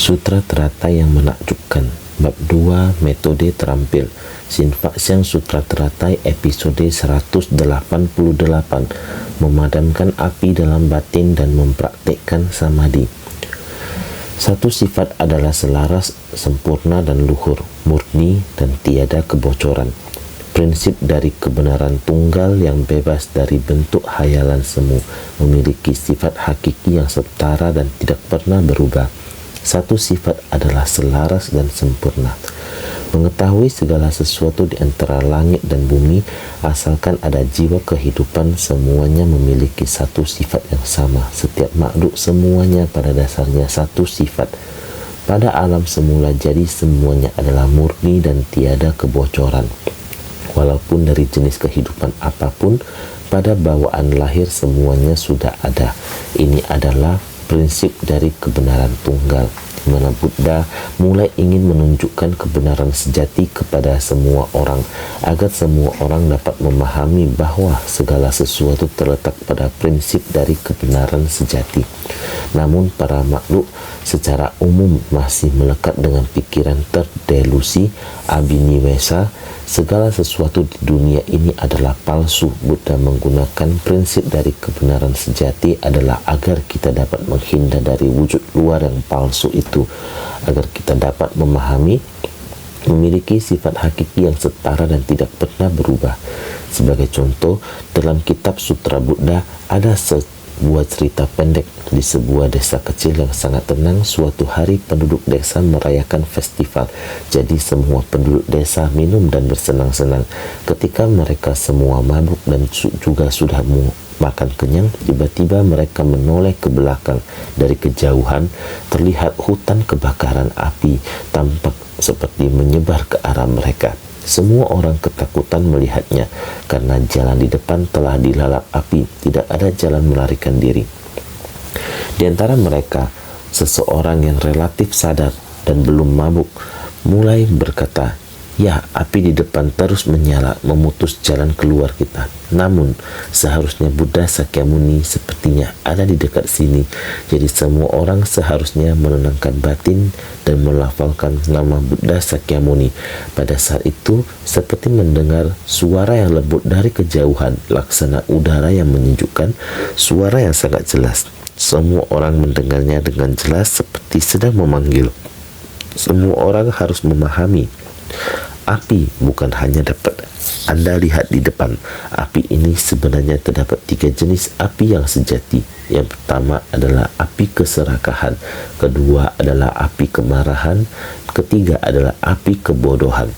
Sutra Teratai yang menakjubkan. Bab 2 Metode Terampil. Sinfaksiang Sutra Teratai episode 188. Memadamkan api dalam batin dan mempraktekkan samadhi. Satu sifat adalah selaras, sempurna dan luhur, murni dan tiada kebocoran. Prinsip dari kebenaran tunggal yang bebas dari bentuk hayalan semu, memiliki sifat hakiki yang setara dan tidak pernah berubah. Satu sifat adalah selaras dan sempurna. Mengetahui segala sesuatu di antara langit dan bumi, asalkan ada jiwa kehidupan, semuanya memiliki satu sifat yang sama. Setiap makhluk semuanya pada dasarnya satu sifat. Pada alam semula jadi semuanya adalah murni dan tiada kebocoran. Walaupun dari jenis kehidupan apapun, pada bawaan lahir semuanya sudah ada. Ini adalah prinsip dari kebenaran tunggal, di mana Buddha mulai ingin menunjukkan kebenaran sejati kepada semua orang, agar semua orang dapat memahami bahwa segala sesuatu terletak pada prinsip dari kebenaran sejati. Namun para makhluk secara umum masih melekat dengan pikiran terdelusi, abhiniwesa. Segala sesuatu di dunia ini adalah palsu. Buddha menggunakan prinsip dari kebenaran sejati adalah agar kita dapat menghindar dari wujud luar yang palsu itu, agar kita dapat memahami, memiliki sifat hakiki yang setara dan tidak pernah berubah. Sebagai contoh, dalam kitab Sutra Buddha ada sebuah cerita pendek. Di sebuah desa kecil yang sangat tenang, suatu hari penduduk desa merayakan festival. Jadi semua penduduk desa minum dan bersenang-senang. Ketika mereka semua mabuk dan juga sudah makan kenyang, tiba-tiba mereka menoleh ke belakang. Dari kejauhan terlihat hutan kebakaran api, tampak seperti menyebar ke arah mereka. Semua orang ketakutan melihatnya, karena jalan di depan telah dilalap api, tidak ada jalan melarikan diri. Di antara mereka, seseorang yang relatif sadar dan belum mabuk mulai berkata, "Ya, api di depan terus menyala, memutus jalan keluar kita. Namun, seharusnya Buddha Sakyamuni sepertinya ada di dekat sini. Jadi semua orang seharusnya menenangkan batin dan melafalkan nama Buddha Sakyamuni." Pada saat itu, seperti mendengar suara yang lembut dari kejauhan, laksana udara yang menyejukkan, suara yang sangat jelas. Semua orang mendengarnya dengan jelas seperti sedang memanggil. Semua orang harus memahami, api bukan hanya dapat Anda lihat di depan. Api ini sebenarnya terdapat 3 jenis api yang sejati. Yang pertama adalah api keserakahan, kedua adalah api kemarahan, ketiga adalah api kebodohan.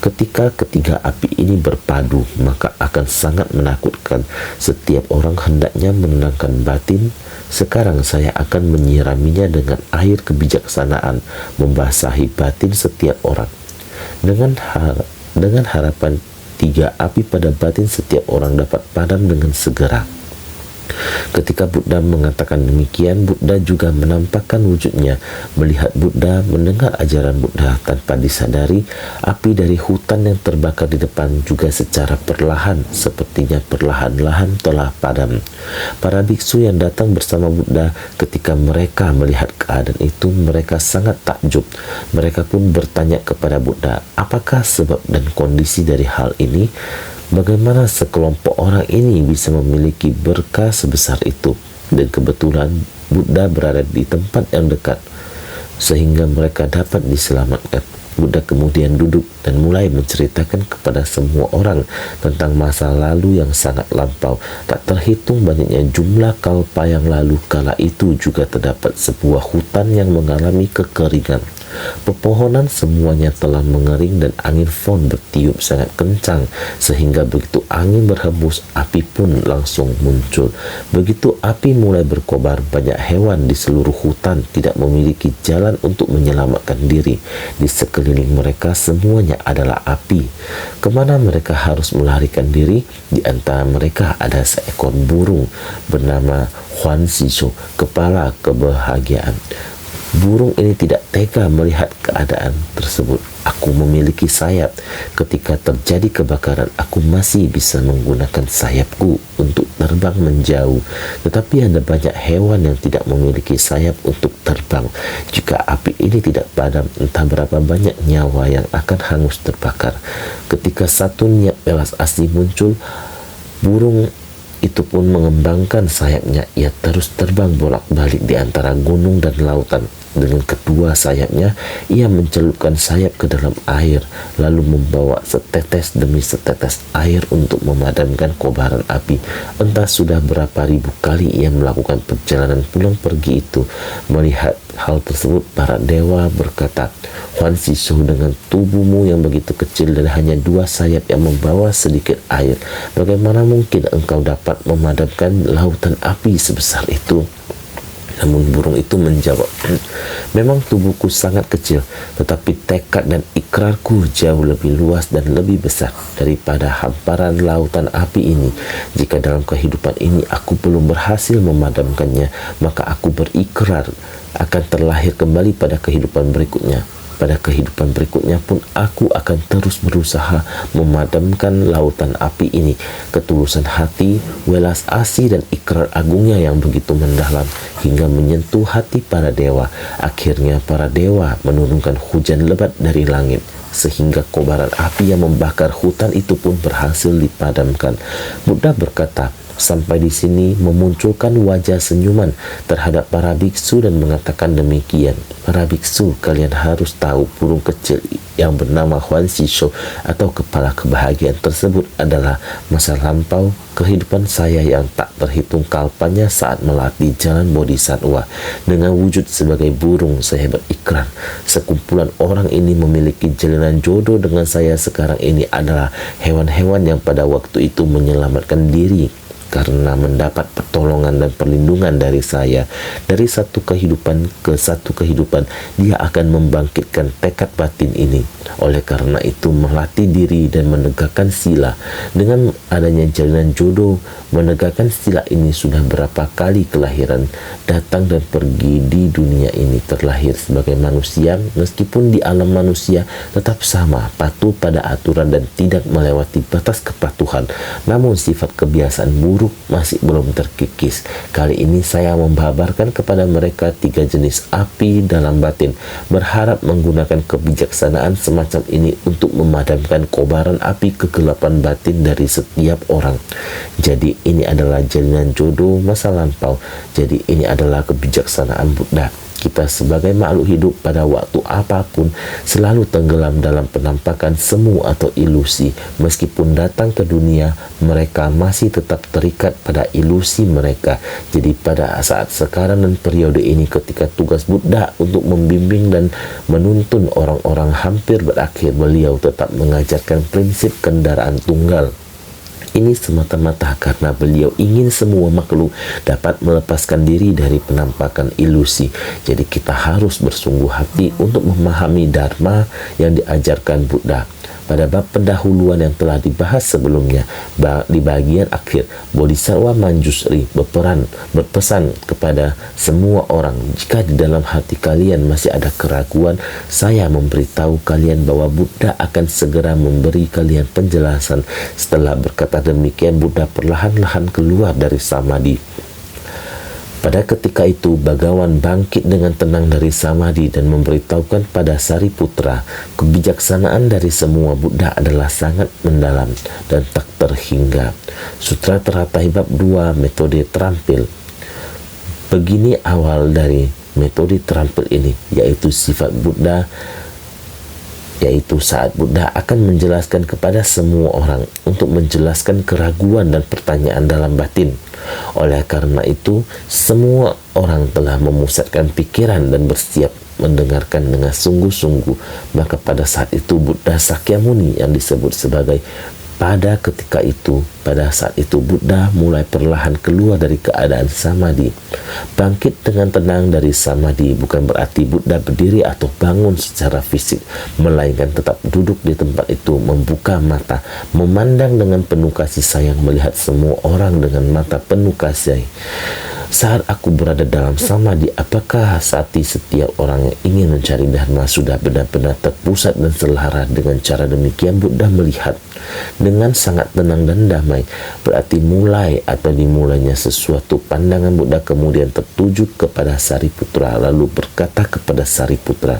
Ketika ketiga api ini berpadu, maka akan sangat menakutkan. Setiap orang hendaknya menenangkan batin. Sekarang saya akan menyiraminya dengan air kebijaksanaan, membasahi batin setiap orang. Dengan harapan 3 api pada batin setiap orang dapat padam dengan segera. Ketika Buddha mengatakan demikian, Buddha juga menampakkan wujudnya. Melihat Buddha, mendengar ajaran Buddha, tanpa disadari, api dari hutan yang terbakar di depan juga secara perlahan, sepertinya perlahan-lahan telah padam. Para biksu yang datang bersama Buddha, ketika mereka melihat keadaan itu, mereka sangat takjub. Mereka pun bertanya kepada Buddha, apakah sebab dan kondisi dari hal ini? Bagaimana sekelompok orang ini bisa memiliki berkah sebesar itu? Dan kebetulan Buddha berada di tempat yang dekat, sehingga mereka dapat diselamatkan. Buddha kemudian duduk dan mulai menceritakan kepada semua orang tentang masa lalu yang sangat lampau. Tak terhitung banyaknya jumlah kalpa yang lalu, kala itu juga terdapat sebuah hutan yang mengalami kekeringan. Pepohonan semuanya telah mengering dan angin fon bertiup sangat kencang, sehingga begitu angin berhembus, api pun langsung muncul. Begitu api mulai berkobar, banyak hewan di seluruh hutan tidak memiliki jalan untuk menyelamatkan diri. Di sekeliling mereka semuanya adalah api. Kemana mereka harus melarikan diri? Di antara mereka ada seekor burung bernama Huan Sisho, kepala kebahagiaan. Burung ini tidak tega melihat keadaan tersebut. Aku memiliki sayap. Ketika terjadi kebakaran, aku masih bisa menggunakan sayapku untuk terbang menjauh. Tetapi ada banyak hewan yang tidak memiliki sayap untuk terbang. Jika api ini tidak padam, entah berapa banyak nyawa yang akan hangus terbakar. Ketika satu niat welas asli muncul, burung itu pun mengembangkan sayapnya. Ia terus terbang bolak-balik di antara gunung dan lautan. Dengan kedua sayapnya, ia mencelupkan sayap ke dalam air, lalu membawa setetes demi setetes air untuk memadamkan kobaran api. Entah sudah berapa ribu kali ia melakukan perjalanan pulang pergi itu. Melihat hal tersebut, para dewa berkata, "Huan Sisou, dengan tubuhmu yang begitu kecil dan hanya 2 sayap yang membawa sedikit air, bagaimana mungkin engkau dapat memadamkan lautan api sebesar itu?" Namun burung itu menjawab, "Memang tubuhku sangat kecil, tetapi tekad dan ikrarku jauh lebih luas dan lebih besar daripada hamparan lautan api ini. Jika dalam kehidupan ini aku belum berhasil memadamkannya, maka aku berikrar akan terlahir kembali pada kehidupan berikutnya. Pada kehidupan berikutnya pun aku akan terus berusaha memadamkan lautan api ini." Ketulusan hati, welas asih dan ikrar agungnya yang begitu mendalam hingga menyentuh hati para dewa. Akhirnya para dewa menurunkan hujan lebat dari langit, sehingga kobaran api yang membakar hutan itu pun berhasil dipadamkan. Buddha berkata, sampai di sini memunculkan wajah senyuman terhadap para biksu dan mengatakan demikian, "Para biksu, kalian harus tahu burung kecil yang bernama Huan Sisou atau kepala kebahagiaan tersebut adalah masa lampau kehidupan saya yang tak terhitung kalpanya saat melatih jalan bodhisattva. Dengan wujud sebagai burung, saya berikrar sekumpulan orang ini memiliki jalinan jodoh dengan saya sekarang ini adalah hewan-hewan yang pada waktu itu menyelamatkan diri karena mendapat pertolongan dan perlindungan dari saya. Dari satu kehidupan ke satu kehidupan, dia akan membangkitkan tekad batin ini. Oleh karena itu, melatih diri dan menegakkan sila. Dengan adanya jalinan jodoh, menegakkan sila ini sudah berapa kali kelahiran datang dan pergi di dunia ini. Terlahir sebagai manusia, meskipun di alam manusia tetap sama, patuh pada aturan dan tidak melewati batas kepatuhan. Namun sifat kebiasaan buruk masih belum terkikis. Kali ini saya membabarkan kepada mereka 3 jenis api dalam batin, berharap menggunakan kebijaksanaan semacam ini untuk memadamkan kobaran api kegelapan batin dari setiap orang. Jadi ini adalah jalinan jodoh masa lampau. Jadi ini adalah kebijaksanaan Buddha. Kita sebagai makhluk hidup pada waktu apapun selalu tenggelam dalam penampakan semu atau ilusi. Meskipun datang ke dunia, mereka masih tetap terikat pada ilusi mereka. Jadi pada saat sekarang dan periode ini, ketika tugas Buddha untuk membimbing dan menuntun orang-orang hampir berakhir, beliau tetap mengajarkan prinsip kendaraan tunggal. Ini semata-mata karena beliau ingin semua makhluk dapat melepaskan diri dari penampakan ilusi. Jadi kita harus bersungguh hati untuk memahami dharma yang diajarkan Buddha. Pada bab pendahuluan yang telah dibahas sebelumnya, di bagian akhir, Bodhisattva Manjusri berpesan kepada semua orang, jika di dalam hati kalian masih ada keraguan, saya memberitahu kalian bahwa Buddha akan segera memberi kalian penjelasan. Setelah berkata demikian, Buddha perlahan-lahan keluar dari samadhi. Pada ketika itu, Bagawan bangkit dengan tenang dari samadhi dan memberitahukan pada Sariputra, kebijaksanaan dari semua Buddha adalah sangat mendalam dan tak terhingga. Sutra Teratai Bab 2, metode terampil. Begini awal dari metode terampil ini, yaitu sifat Buddha, yaitu saat Buddha akan menjelaskan kepada semua orang untuk menjelaskan keraguan dan pertanyaan dalam batin. Oleh karena itu, semua orang telah memusatkan pikiran dan bersiap mendengarkan dengan sungguh-sungguh. Maka pada saat itu Buddha Sakyamuni yang disebut sebagai pada saat itu Buddha mulai perlahan keluar dari keadaan samadhi. Bangkit dengan tenang dari samadhi bukan berarti Buddha berdiri atau bangun secara fisik, melainkan tetap duduk di tempat itu, membuka mata, memandang dengan penuh kasih sayang, melihat semua orang dengan mata penuh kasih. Saat aku berada dalam samadhi, apakah hati setiap orang yang ingin mencari dharma sudah benar-benar terpusat dan selaras? Dengan cara demikian Buddha melihat dengan sangat tenang dan damai. Berarti mulai atau dimulainya sesuatu pandangan Buddha kemudian tertuju kepada Sariputra, lalu berkata kepada Sariputra,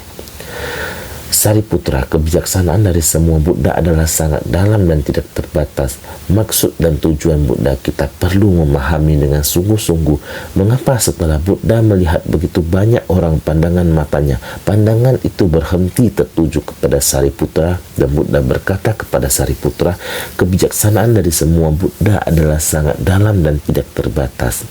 Sariputra, kebijaksanaan dari semua Buddha adalah sangat dalam dan tidak terbatas. Maksud dan tujuan Buddha kita perlu memahami dengan sungguh-sungguh. Mengapa setelah Buddha melihat begitu banyak orang pandangan matanya, pandangan itu berhenti tertuju kepada Sariputra, dan Buddha berkata kepada Sariputra, kebijaksanaan dari semua Buddha adalah sangat dalam dan tidak terbatas.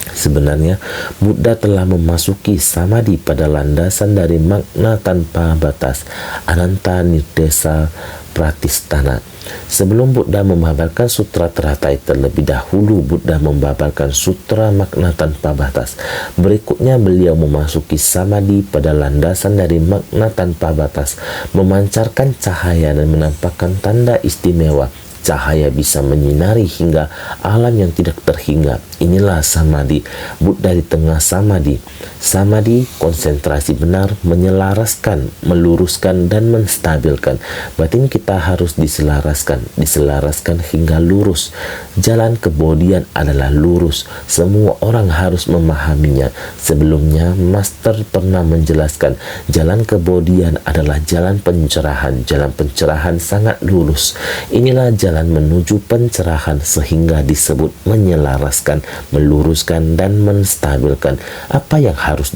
Sebenarnya, Buddha telah memasuki samadhi pada landasan dari makna tanpa batas, Ananta Nirdesa Pratistana. Sebelum Buddha membabarkan sutra teratai terlebih dahulu, Buddha membabarkan sutra makna tanpa batas. Berikutnya beliau memasuki samadhi pada landasan dari makna tanpa batas, memancarkan cahaya dan menampakkan tanda istimewa. Cahaya bisa menyinari hingga alam yang tidak terhingga. Inilah samadhi. Buddha di tengah samadhi. Samadhi, konsentrasi benar, menyelaraskan, meluruskan, dan menstabilkan. Batin kita harus diselaraskan hingga lurus. Jalan kebodian adalah lurus. Semua orang harus memahaminya. Sebelumnya, Master pernah menjelaskan, jalan kebodian adalah jalan pencerahan. Jalan pencerahan sangat lurus. Inilah jalan menuju pencerahan sehingga disebut menyelaraskan, meluruskan, dan menstabilkan. Apa yang harus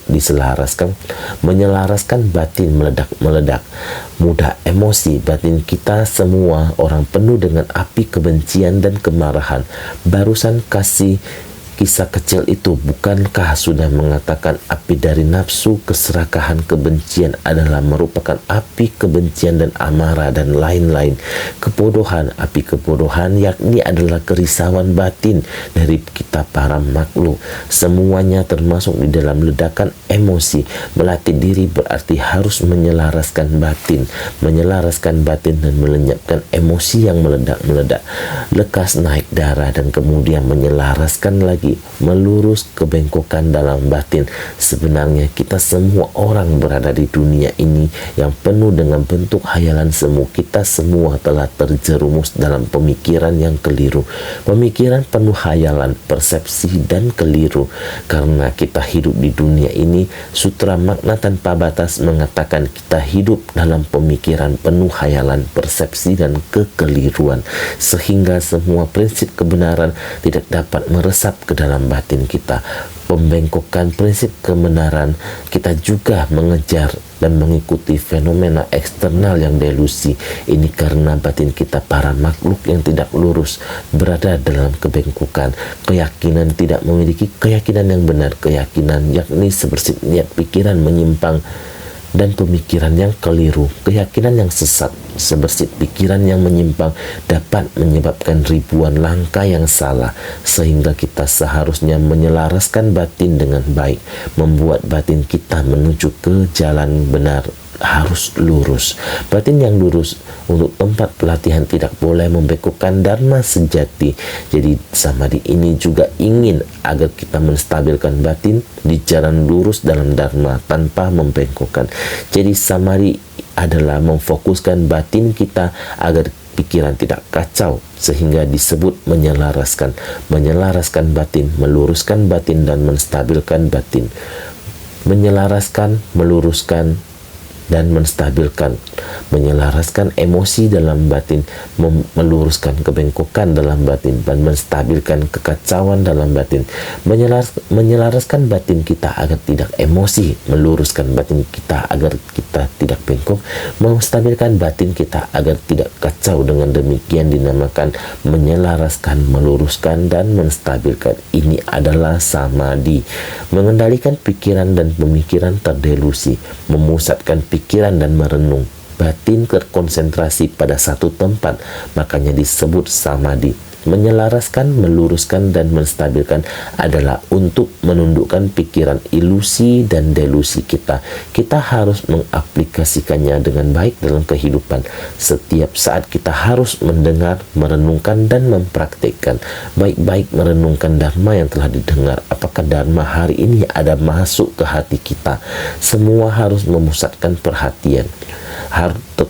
diselaraskan? Menyelaraskan batin meledak-meledak, mudah emosi. Batin kita semua orang penuh dengan api kebencian dan kemarahan. Barusan kisah kecil itu, bukankah sudah mengatakan api dari nafsu, keserakahan, kebencian adalah merupakan api kebencian dan amarah dan lain-lain. Kebodohan, api kebodohan yakni adalah kerisauan batin dari kita para makhluk. Semuanya termasuk di dalam ledakan emosi. Melatih diri berarti harus menyelaraskan batin dan melenyapkan emosi yang meledak-meledak. Lekas naik darah dan kemudian menyelaraskan lagi, melurus kebengkokan dalam batin. Sebenarnya kita semua orang berada di dunia ini yang penuh dengan bentuk hayalan semu. Kita semua telah terjerumus dalam pemikiran yang keliru. Pemikiran penuh hayalan, persepsi, dan keliru. Karena kita hidup di dunia ini, Sutra Makna Tanpa Batas mengatakan kita hidup dalam pemikiran penuh hayalan, persepsi, dan kekeliruan. Sehingga semua prinsip kebenaran tidak dapat meresap ke dalam batin kita. Pembengkokan prinsip kebenaran, kita juga mengejar dan mengikuti fenomena eksternal yang delusi. Ini karena batin kita para makhluk yang tidak lurus berada dalam kebengkokan. Keyakinan tidak memiliki keyakinan yang benar. Keyakinan yakni sebersih niat pikiran menyimpang dan pemikiran yang keliru. Keyakinan yang sesat, sebersih pikiran yang menyimpang dapat menyebabkan ribuan langkah yang salah, sehingga kita seharusnya menyelaraskan batin dengan baik, membuat batin kita menuju ke jalan benar. Harus lurus. Batin yang lurus untuk tempat pelatihan tidak boleh membengkokkan dharma sejati. Jadi samadhi ini juga ingin agar kita menstabilkan batin di jalan lurus dalam dharma tanpa membengkokkan. Jadi samadhi adalah memfokuskan batin kita agar pikiran tidak kacau, sehingga disebut menyelaraskan batin, meluruskan batin, dan menstabilkan batin. Menyelaraskan, meluruskan, dan menstabilkan, menyelaraskan emosi dalam batin, meluruskan kebengkokan dalam batin, dan menstabilkan kekacauan dalam batin. Menyelaraskan batin kita agar tidak emosi, meluruskan batin kita agar kita tidak bengkok, menstabilkan batin kita agar tidak kacau. Dengan demikian dinamakan menyelaraskan, meluruskan, dan menstabilkan. Ini adalah samadhi. Mengendalikan pikiran dan pemikiran terdelusi, memusatkan pikiran dan merenung. Batin terkonsentrasi pada satu tempat, makanya disebut samadhi. Menyelaraskan, meluruskan, dan menstabilkan adalah untuk menundukkan pikiran ilusi dan delusi kita. Kita harus mengaplikasikannya dengan baik dalam kehidupan. Setiap saat kita harus mendengar, merenungkan, dan mempraktikkan. Baik-baik merenungkan dharma yang telah didengar. Apakah dharma hari ini ada masuk ke hati kita? Semua harus memusatkan perhatian.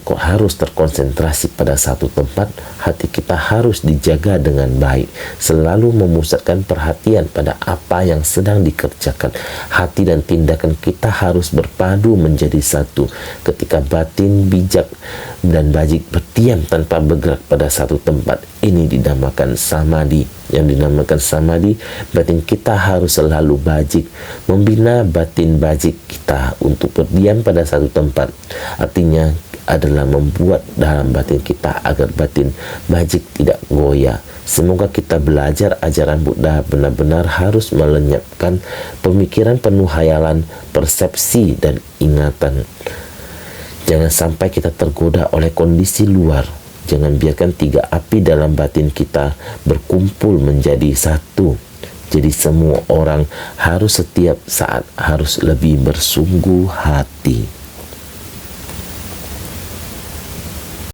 Harus terkonsentrasi pada satu tempat. Hati kita harus dijaga dengan baik, selalu memusatkan perhatian pada apa yang sedang dikerjakan. Hati dan tindakan kita harus berpadu menjadi satu. Ketika batin, bijak, dan bajik berdiam tanpa bergerak pada satu tempat, ini dinamakan samadhi. Yang dinamakan samadhi, batin kita harus selalu bajik, membina batin bajik kita untuk berdiam pada satu tempat. Artinya adalah membuat dalam batin kita agar batin bajik tidak goyah. Semoga kita belajar ajaran Buddha benar-benar harus melenyapkan pemikiran penuh hayalan, persepsi, dan ingatan. Jangan sampai kita tergoda oleh kondisi luar. Jangan biarkan tiga api dalam batin kita berkumpul menjadi satu. Jadi semua orang harus setiap saat harus lebih bersungguh hati.